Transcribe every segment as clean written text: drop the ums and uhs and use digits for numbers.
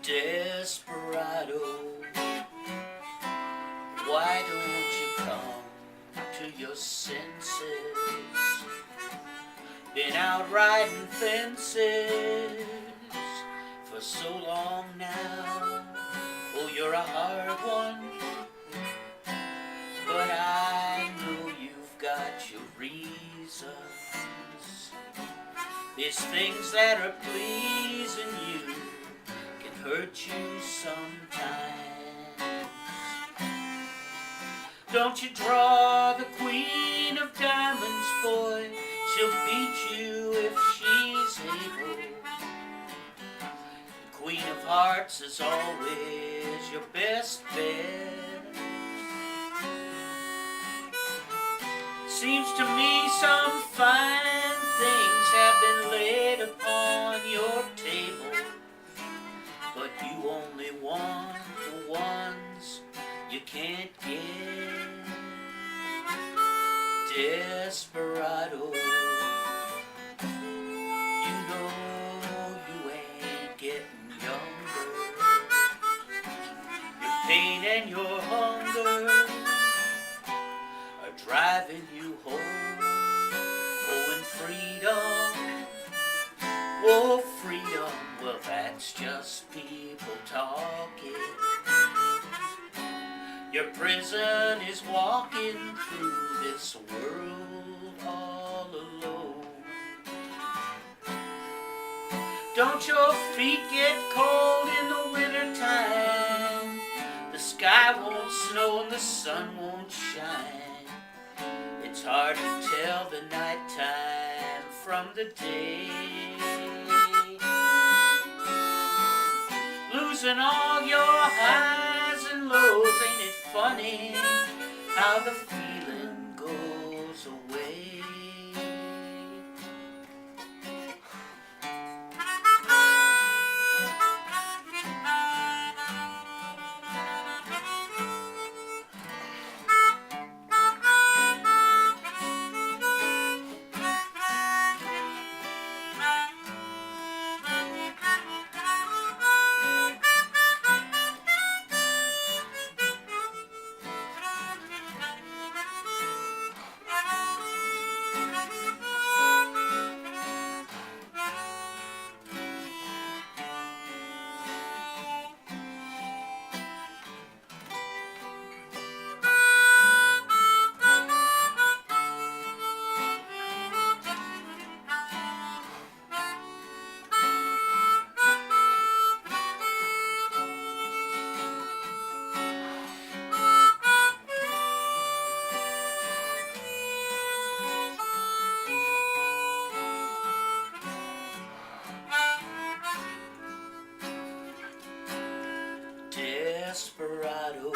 Desperado, why don't you come to your senses? Been out riding fences for so long now. Oh, you're a hard one, but I know you've got your reasons. There's things that are pleasing you can hurt you sometimes. Don't you draw the queen of diamonds, boy. She'll beat you if she's able. The queen of hearts is always your best bet. Seems to me some fine things have been laid upon your table, but you only want the ones you can't get. Desperado, you know you ain't getting younger. Your pain and your hunger are driving you home. Oh, and freedom, oh, freedom, well, that's just people talking. Your prison is walking through this world all alone. Don't your feet get cold in the wintertime? The sky won't snow and the sun won't shine. It's hard to tell the nighttime from the day. Losing all your highs and lows, ain't it funny how the feeling goes away? Desperado,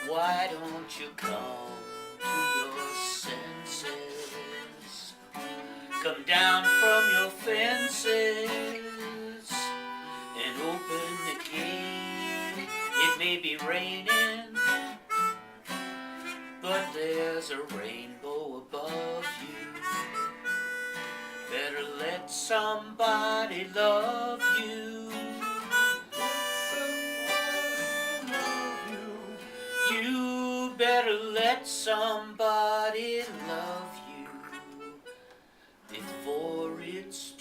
why don't you come to your senses? Come down from your fences and open the gate. It may be raining, but there's a rainbow above you. Better let somebody love you. You better let somebody love you before it's